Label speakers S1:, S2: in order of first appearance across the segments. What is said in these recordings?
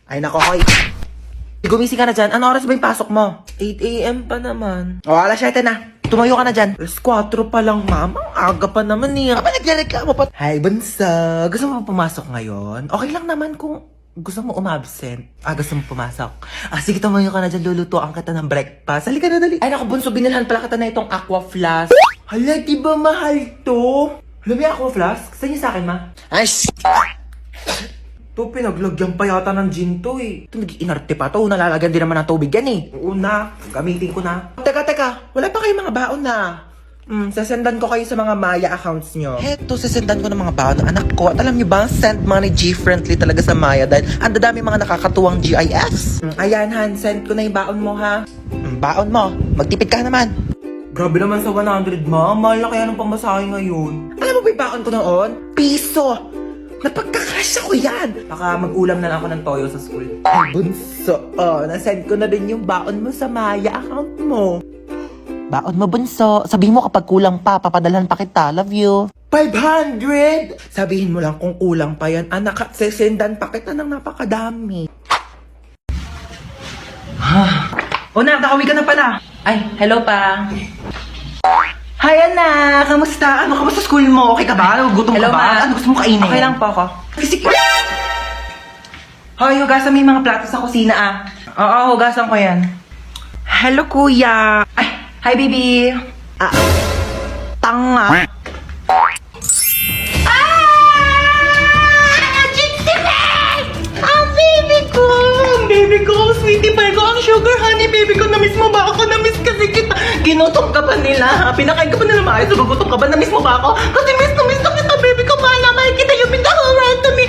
S1: Ay nako, hoy. Gumising ka na dyan. Ano oras ba yung pasok mo? 8 a.m. pa naman. O, alas 7 na. Tumayo ka na dyan. Alas 4 pa lang, ma'am. Ang aga pa naman eh. Aba, nagreklamo pa. Hi, bunsa. Gusto mo pumasok ngayon? Okay lang naman kung gusto mo umabsent. Gusto mo pumasok. Sige, tumayo ka na dyan. Lulutuan kita ng breakfast. Halika na, dali. Ay, naku, bunso. Binilhan pala kita na itong aqua flask. Hala, di ba mahal to? Hala, may aqua flask? Saan niya sa akin, ma? Ay, to, pinaglagyan pa yata ng gin to eh. Ito, nag-inarte pa to. Nalalagyan din naman ng tubig yan eh. Oo na, gamitin ko na. Teka. Wala pa kayong mga baon na. Sasendan ko kayo sa mga Maya accounts nyo. Heto, sasendan ko ng mga baon ng anak ko. At alam nyo ba, send money G-friendly talaga sa Maya dahil ang dadami mga nakakatuwang GIS. Ayan, Han, send ko na yung baon mo, ha? Baon mo, magtipid ka naman. Grabe naman sa 100, ma. Mahal na kaya ng pamasahe ngayon. Alam mo ba yung baon ko noon? Piso! Napagkakasya ko yan! Baka mag-ulam na lang ako ng toyo sa school. Ay, bunso. Nasend ko na din yung baon mo sa Maya account mo. Baon mo, bunso. Sabihin mo kapag kulang pa, papadalhan pa kita. Love you. 500! Sabihin mo lang kung kulang pa yan. Anak, sesendan pa kita ng napakadami. Nak, nakauwi ka na pala. Ay, hello pa. Hi, anak! Kamusta? Kamusta school mo? Okay ka ba? Gutom ka ba?
S2: Ma.
S1: Ano gusto mo kainin?
S2: Okay lang po ako.
S1: Sige. Hoy, hugasan mo yung mga plato sa kusina, Oo, hugasan ko yan. Hello, kuya. Ay, hi, baby. Tanga. Baby ko, sweetie pie ko, ang sugar honey, baby ko, na-miss mo ba ako? Na-miss kasi kita. Ginutom ka ba nila? Pinakain ka ba nila maayos? Gugutom ka ba? Na-miss mo ba ako? Kasi miss na kita, baby ko. Paano makikita you've been the whole world to me?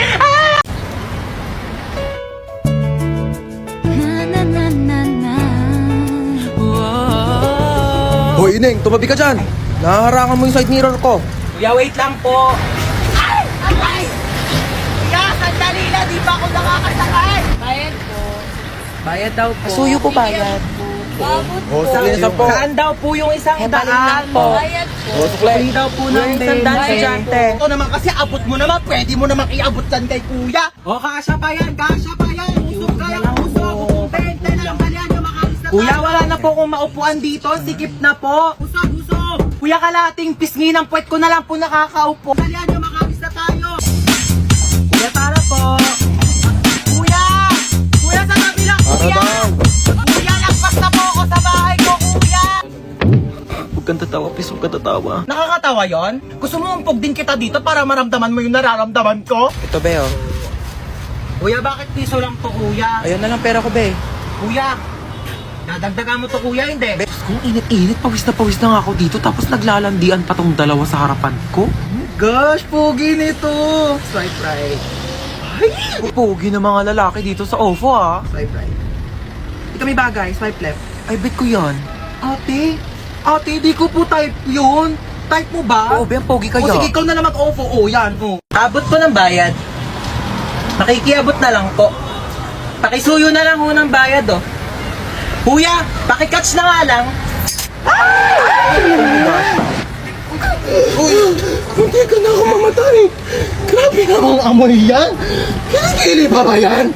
S3: Hoy, Ineng, tumabi ka dyan. Nahaharangan mo yung side mirror ko.
S1: Kuya, wait lang po.
S2: Kuya, sandali na, di ba ako nakakasakay? Bayad po.
S1: Bayad daw po.
S2: Suyo po bayad.
S3: Oh, sige na po.
S1: Saan daw po yung isang
S2: Hepaling
S1: daan
S2: lang po. Bayad po.
S3: Oh, sukle.
S1: Free daw po ng isang daan sa Jante.
S4: Ito naman kasi abot mo naman, pwede mo naman iabot dyan kay kuya. O, kasya pa yan, kasya pa yan. Usok kaya, usok. Bente na lang kalian yung makalis na
S1: Kuya, wala na po kung maupuan dito. Sikip na po.
S4: Usok, usok.
S1: Kuya, kalating pisngi ng puwet ko na lang po nakakaupo.
S4: Kalian yung makalis na tayo.
S1: Kuya, para po.
S4: Kuya! Kuya, sa tabi lang,
S3: Para
S4: kuya!
S3: daw.
S4: Kuya, lagpas na po ako sa bahay ko, kuya!
S1: Huwag kang tatawa, please. Huwag kang tatawa.
S4: Nakakatawa yon? Gusto mo umpog din kita dito para maramdaman mo yung nararamdaman ko?
S3: Ito, be, oh.
S4: Kuya, bakit piso lang to, kuya?
S3: Ayun na lang pera ko, be.
S4: Kuya, dadagdagan mo to, kuya, hindi?
S1: Kung init-init, pawis na nga ako dito. Tapos naglalandian pa tong dalawa sa harapan ko.
S4: Gosh, pogi nito! Swipe right.
S1: Ay, pugi ng mga lalaki dito sa OFO,
S4: Swipe right. Ito may bagay, swipe left.
S1: Ay, bet ko yan.
S4: Ate, di ko po type yun. Type mo ba?
S1: Oo, be, ang pogi
S4: O
S1: kaya.
S4: sige, ikaw na lang mag-ofo. O, yan. O.
S1: Abot po ng bayad. Makikiabot na lang po. Pakisuyo na lang ho ng bayad, oh. Kuya, pakikatch na nga lang.
S4: Uy, hindi ka na ako mamatay. Grabe namang amoy yan. Kilikili pa ba yan?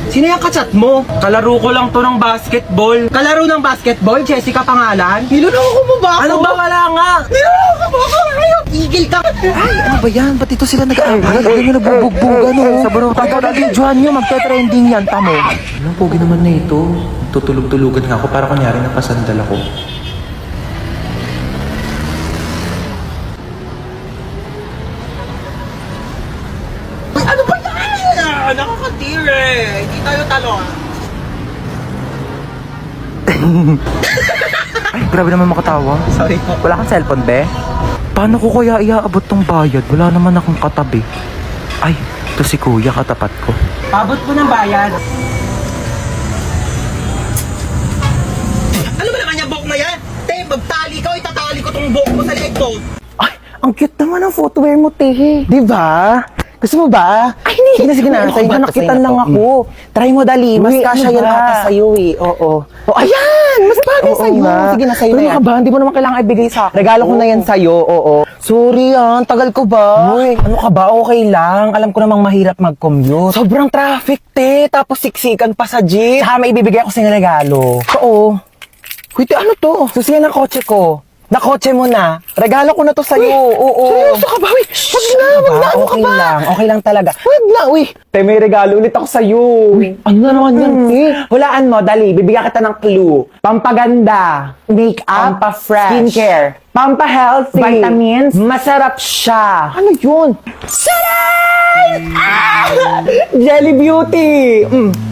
S1: Sino yung kachat mo? Kalaro ko lang to ng basketball. Kalaro ng basketball? Jessica pangalan?
S4: Niloloko mo ba ako?
S1: Ano ba wala nga?
S4: Niloloko mo ako ngayon. Tigil ka.
S1: Ay, ano ba yan? Ba't ito sila nag-aaway? Ganyan nagbubugbugan, no? Sa baro, pagka-videoan nyo, magte-trending yan, tamo. Anong pogi naman na ito? Tutulog-tulugan nga ako para kunyari napasandal ako.
S4: Uy, ano ba yan? Nakakatire. Hindi tayo talo.
S1: Ay, grabe naman makatawa.
S4: Sorry po.
S1: Wala kang cellphone, be? Paano ko kaya iaabot tong bayad? Wala naman akong katabi. Ay, ito si kuya, katapat ko.
S4: Abot po ng bayad. Ano ba naman yung buhok na yan? Te, magtali ka o itatali ko tong buhok mo sa leeg ko.
S1: Ay, ang cute naman ang footwear mo, tehe. Di ba? Gusto mo ba? Ay, hindi
S3: Sige na. Sa'yo na nakitan lang ako. Try mo, dali. Mas kasya yan ata sa'yo eh. Oo. Oh, ayan! Mas bagay sa'yo. Sige na, sa'yo na yan. Ano ka ba? Hindi mo naman kailangan ibigay sa akin. Regalo ko na yan sa'yo. Oo. Sorry tagal ko ba? Uy, ano ka ba? Okay lang. Alam ko namang mahirap mag-commute. Sobrang traffic, te. Tapos siksikan pa sa jeep. Saka may ibibigay ako sa'yo ng regalo. Oo. Uy, te, ano to? Susiyan ng kotse ko. Nakotse mo na. Regalo ko na to sa'yo. Oo. Seryoso ka ba? Uy, wag na. Okay lang. Okay lang talaga. Wag na, uy. Te, may regalo ulit ako sa'yo. Uy, ano na naman yan, te? Hulaan mo, dali. Bibigyan kita ng clue. Pampaganda. Make-up. Pampa-fresh. Skincare. Pampa-healthy. Vitamins. Masarap siya. Ano yun? Jelly Beauty!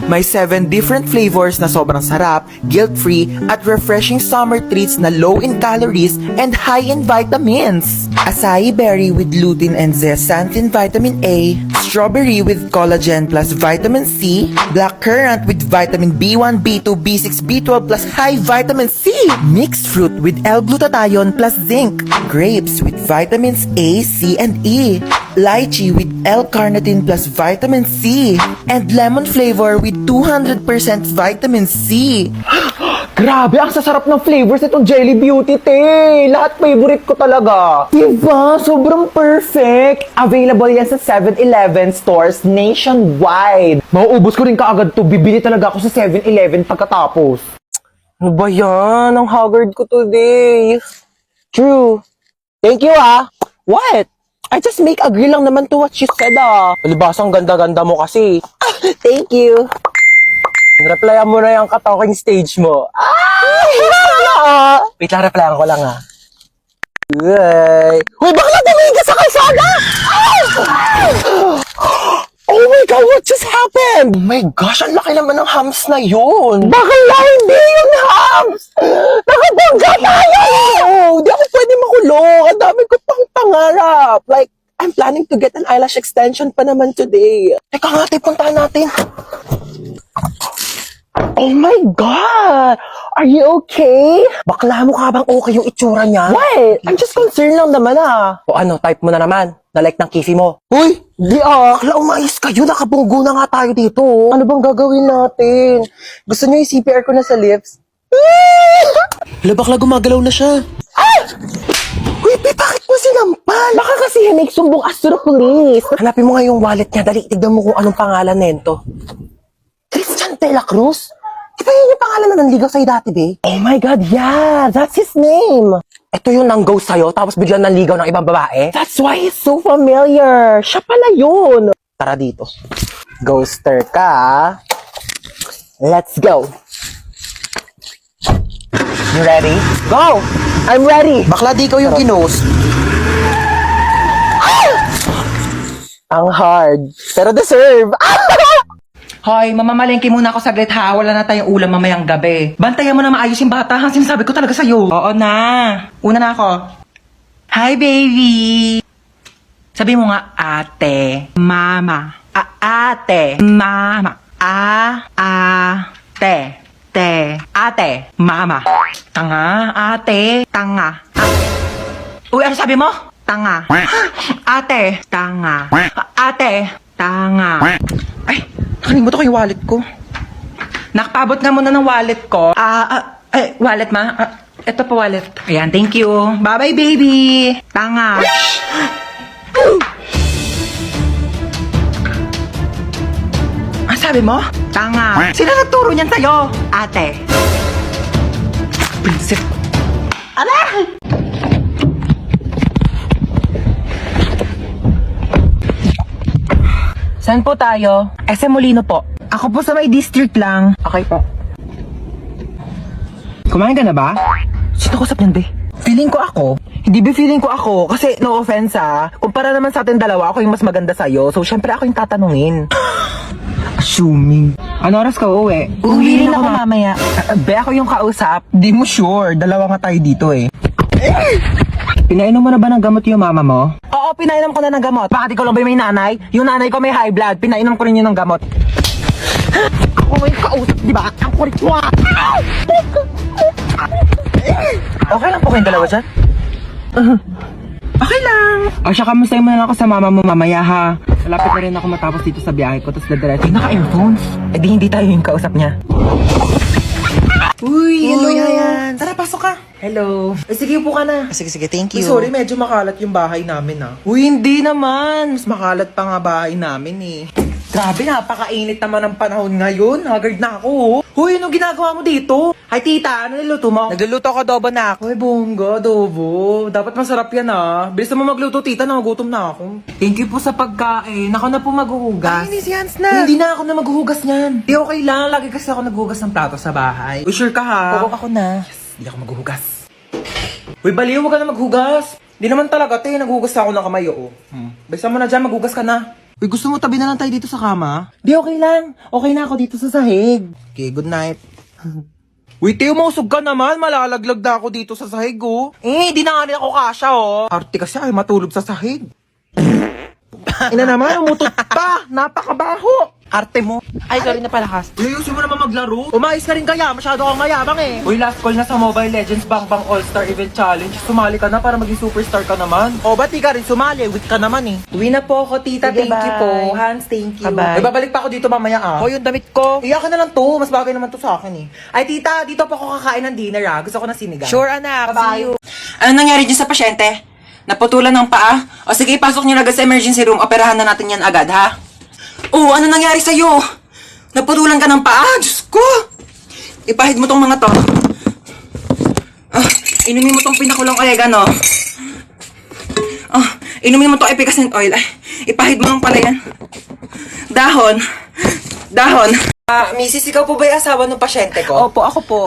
S1: May 7 different flavors na sobrang sarap, guilt-free, at refreshing summer treats na low in calories and high in vitamins. Acai berry with lutein and zeaxanthin vitamin A, strawberry with collagen plus vitamin C, black currant with vitamin B1, B2, B6, B12 plus high vitamin C, mixed fruit with L-glutathione plus zinc, grapes with vitamins A, C, and E, lychee with L-carnitine plus vitamin C, and lemon flavor with 200% vitamin C.
S3: Grabe, ang sasarap ng flavors nitong Jelly Beauty, te. Lahat favorite ko talaga. Diba? Sobrang perfect. Available yan sa 7-Eleven stores nationwide. Mauubos ko rin kaagad to. Bibili talaga ako sa 7-Eleven pagkatapos. Ano ba yan? Ang haggard ko today. True. Thank you, What? I just make agree lang naman to what you said, Palibasang ganda-ganda mo kasi. Thank you. Replyan mo na yung ka-talking stage mo. Wait lang, replyan ko lang, Uy, bakla tumigil sa kalsada! Oh my God, what just happened? Oh my gosh, ang laki naman ng hams na yun. Bakla, hindi yung hams! Nakabangga tayo! Hindi ako pwede makulong. Ang dami ko pang pangarap. Like, I'm planning to get an eyelash extension pa naman today. Teka nga, puntahan natin. Oh my God! Are you okay? Bakla mo ka bang okay yung itsura niya? What? I'm just concerned lang naman, O ano, type mo na naman. Na-like ng kisi mo. Uy! Di Bakla, umayos kayo. Nakabunggo na nga tayo dito. Ano bang gagawin natin? Gusto niyo yung CPR ko na sa lips? Hala, bakla, gumagalaw na siya. Uy, bakit mo sinampal? Baka kasi hinig sumbong astro police. Hanapin mo nga yung wallet niya. Dali, tignan mo kung anong pangalan nento. Christian De La Cruz? Di ba yun yung pangalan na nanligaw sa'yo dati, be? Oh my God, yeah! That's his name! Ito yung nang-ghost sa'yo, tapos biglang nanligaw ng ibang babae? That's why he's so familiar! Siya pala yun! Tara dito. Ghoster ka, Let's go! You ready? Go! I'm ready!
S1: Bakla, di ikaw yung ginost.
S3: Ang hard, pero deserve!
S2: Hoy, mamamalengke muna ako saglit ha. Wala na tayong ulam mamayang gabi. Bantayan mo na maayos yung bata ha. Sinasabi ko talaga sa'yo. Oo na. Una na ako. Hi, baby. Sabi mo nga, ate, mama. Ate, mama. Ate, ate, mama. Tanga, ate, tanga. Uy, ano sabi mo? Tanga. Ate, tanga. Ate, tanga. Ay, nakalimutan ko yung wallet ko. Nakapabot na muna ng wallet ko. Wallet ma? Ito pa wallet. Ayan, thank you. Bye-bye, baby. Tanga. Ang sabi mo? Tanga. Sino nagturo niyan sa'yo? Ate. Prinsip. Ala! Saan po tayo? SM Molino po. Ako po sa may district lang. Okay po. Kumain ka na ba? Sino ko sa be? Feeling ko ako. Hindi ba feeling ko ako? Kasi no offense kumpara naman sa atin dalawa, ako yung mas maganda sa'yo. So syempre ako yung tatanungin. Assuming. Ano oras ka uuwi? Uuwi rin ako mamaya. Be, ako yung kausap. Di mo sure. Dalawa nga tayo dito Pinainom mo na ba ng gamot yung mama mo? Oo, pinainom ko na ng gamot. Bakit ikaw lang ba may nanay? Yung nanay ko may high blood. Pinainom ko rin yun ng gamot. Ako may kausap, di ba? Ang kulit mo Okay lang po kayong dalawa dyan? Okay lang. O siya, kamustahin mo na lang ako sa mama mo mamaya ha. Malapit na rin ako matapos dito sa biyahe ko, tapos dadiretso. Naka-earphones. Eh di hindi tayo yung kausap niya.
S1: Uy, hello
S3: Uy,
S1: yan. Tara, pasok ka.
S2: Hello.
S1: Ay, sige, upo ka na.
S3: Sige, thank
S1: Uy, sorry, medyo makalat yung bahay namin, ah. Uy, hindi naman. Mas makalat pa nga bahay namin, eh. Grabe, napakainit naman ang panahon ngayon. Haggard na ako, oh. Huy, anong ginagawa mo dito? Hi, tita, ano niluto mo?
S3: Nagluluto ko adobo na ako.
S1: Uy, bongga, adobo. Dapat masarap yan, ah. Bilis mo magluto, tita. Nagugutom na ako.
S2: Thank you po sa pagkain. Ako na po maghuhugas.
S1: Ay, si Hans na. Hindi na ako na maghuhugas niyan. Di okay lang. Lagi kasi ako naghuhugas ng plato sa bahay. Uy, sure ka, ha?
S3: Oo, ako na.
S1: Hindi ako maghuhugas. Uy, baliw, huwag ka na maghugas. Hindi naman talaga, te. Naghuhugas ako ng kamay, oo. Bisa mo na dyan, maghugas ka na. Uy, gusto mo tabi na lang tayo dito sa kama? Di, okay lang. Okay na ako dito sa sahig. Okay, good night. Uy, Teo, mausog ka naman. Malalaglag na ako dito sa sahig, oh. Eh, di na nga rin ako kasha, oh. Arte kasi ay matulog sa sahig. Ina naman, umutot pa. Napakabaho. Arte mo.
S3: Ay, sorry na palakas.
S1: Uy, ayusin mo naman maglaro. Umayos ka rin kaya. Masyado kang mayabang, eh. Uy, last call na sa Mobile Legends Bang Bang All-Star Event Challenge. Sumali ka na para maging superstar ka naman. O, ba't di ka rin sumali? Weak ka naman, eh. Uwi na po ako, tita.
S3: Sige,
S1: Thank you
S3: bye.
S1: po. Hans, thank you.
S3: Bye-bye.
S1: Ay, babalik pa ako dito mamaya, ah.
S3: O, yung damit ko.
S1: Iyakan na lang to. Mas bagay naman to sa akin, eh. Ay, tita, dito po ako kakain ng dinner, ah. Gusto ko na sinigang.
S3: Sure, anak.
S1: Bye-bye.
S3: See you.
S2: Ano nangyari dyan sa pasyente? Naputulan ng paa? O sige, pasok niyo na agad sa emergency room. Operahan na natin yan agad, ha? Oo, ano nangyari sa'yo? Naputulan ka ng paa? Diyos ko! Ipahid mo tong mga to. Inumin mo tong pinakulang oregano. Inumin mo tong efficacent oil. Ay, ipahid mo lang pala yan. Dahon. Dahon.
S1: Mrs., ikaw po ba yung asawa ng pasyente ko?
S3: Opo, ako po.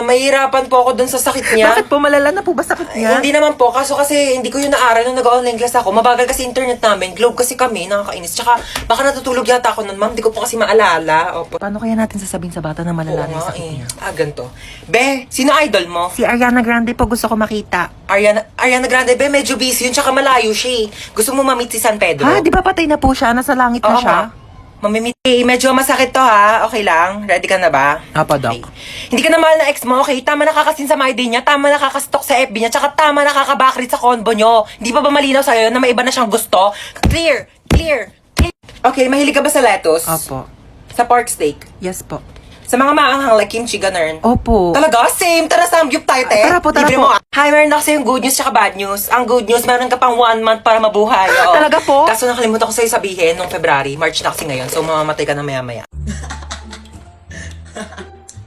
S1: Mahirapan po ako dun sa sakit niya.
S3: Bakit po malala na po ba sakit niya?
S1: Hindi naman po, kaso kasi hindi ko yun naaral nung nag-online class ako. Mabagal kasi internet namin, globe kasi kami, nakakainis. Tsaka baka natutulog yata ako nun, ma'am, di ko po kasi maalala. Opo.
S3: Paano kaya natin sasabihin sa bata na
S1: Oo
S3: malala na yung
S1: nga
S3: sakit niya?
S1: ganito. Be, sino idol mo?
S3: Si Ariana Grande po gusto ko makita.
S1: Ariana Grande, be, medyo busy yun, tsaka malayo siya, eh. Gusto mo ma-meet si San Pedro?
S3: Ha? Di ba patay na po siya? Nasa langit na
S1: Oo
S3: siya?
S1: nga. Mamimit. Eh, medyo masakit to, ha? Okay lang? Ready ka na ba?
S3: Apa, Doc?
S1: Okay. Hindi ka na mahal na ex mo, okay? Tama nakakasin sa my day niya, tama nakakastalk sa FB niya, tsaka tama nakakabakrit sa convo nyo. Hindi pa ba malinaw sa'yo na may iba na siyang gusto? Clear! Clear! Clear! Okay, mahilig ka ba sa lettuce?
S3: Opo.
S1: Sa pork steak?
S3: Yes po.
S1: Sa mga maanghang like kimchi, ganun?
S3: Opo.
S1: Talaga? Same! Tara, samgyup tayo, te!
S3: Tara po, tara
S1: Libre
S3: po.
S1: mo. Hi, meron ako sa'yo yung good news tsaka bad news. Ang good news, meron ka pang 1 month para mabuhay. Oo.
S3: Talaga po?
S1: Kaso nakalimutan ko sa'yo sabihin nung February, March na kasi ngayon, so mamamatay ka na maya-maya.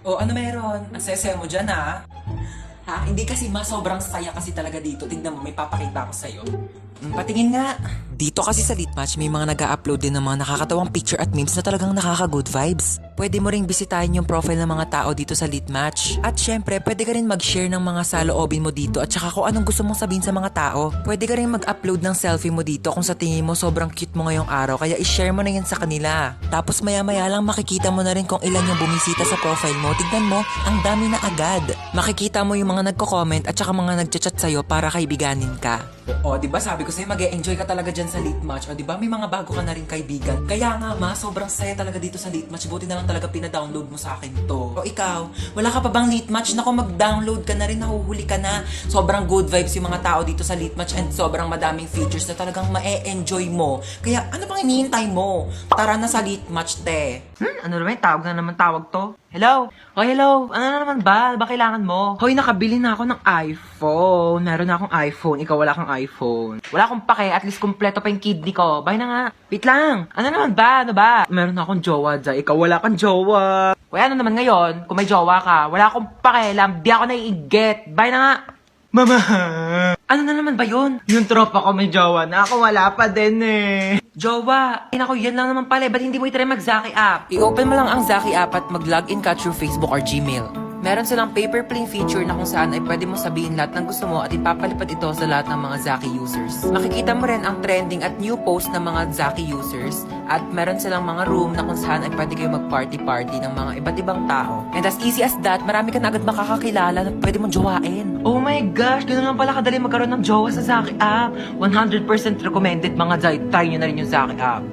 S2: Ano meron? Ang saya-saya mo dyan, ha? Ha? Hindi kasi sobrang saya kasi talaga dito. Tignan mo, may papakita ako sa'yo. Patingin nga.
S5: Dito kasi sa Litmatch may mga nag-a-upload din ng mga nakakatawang picture at memes na talagang nakaka-good vibes. Pwede mo ring bisitahin yung profile ng mga tao dito sa Litmatch. At syempre, pwede ka rin mag-share ng mga saloobin mo dito at saka kung anong gusto mong sabihin sa mga tao. Pwede ka rin mag-upload ng selfie mo dito kung sa tingin mo sobrang cute mo ngayong araw kaya i-share mo na yan sa kanila. Tapos maya-maya lang makikita mo na rin kung ilan yung bumisita sa profile mo. Tignan mo, ang dami na agad. Makikita mo yung mga nagko-comment at saka mga nagchat-chat sa'yo para kaibiganin ka.
S2: Di ba sabi ko sa'yo, mag-e-enjoy ka talaga dyan sa Litmatch. Di ba may mga bago ka na rin kaibigan. Kaya nga sobrang saya talaga dito sa Litmatch. Buti na lang talaga pina-download mo sa akin to. O ikaw, wala ka pa bang Litmatch? Naku, mag-download ka na rin, nahuhuli ka na. Sobrang good vibes yung mga tao dito sa Litmatch and sobrang madaming features na talagang ma-e-enjoy mo. Kaya ano pang hinihintay mo? Tara na sa Litmatch, te.
S3: Ano naman? Tawag na naman tawag to. Hello? Oh, hello. Ano na naman ba? Ba kailangan mo? Hoy, nakabili na ako ng iPhone. Meron na akong iPhone. Ikaw wala kang iPhone. Wala akong pake. At least kumpleto pa yung kidney ko. Bye na nga. Wait lang. Ano naman ba? Ano ba? Meron na akong jowa dyan. Ikaw wala kang jowa. Uy, ano naman ngayon? Kung may jowa ka, wala akong pakialam. Di ako naiigit. Bye na nga. Mama! Ano na naman ba yun? Yung tropa ko may jowa na ako wala pa din eh. Jowa! Ako, yan lang naman pala. Ba't hindi mo itry mag-Zaki app?
S5: I-open mo lang ang Zaki app at mag-login ka through Facebook or Gmail. Meron silang paper plane feature na kung saan ay pwede mo sabihin lahat ng gusto mo at ipapalipad ito sa lahat ng mga Zaki users. Makikita mo rin ang trending at new post ng mga Zaki users at meron silang mga room na kung saan ay pwede kayo mag-party-party ng mga iba't ibang tao. And as easy as that, marami ka na agad makakakilala na pwede mong jowain.
S3: Oh my gosh, gano'n lang pala kadali magkaroon ng jowa sa Zaki app. 100% recommended mga Zay. Try nyo na rin yung Zaki app.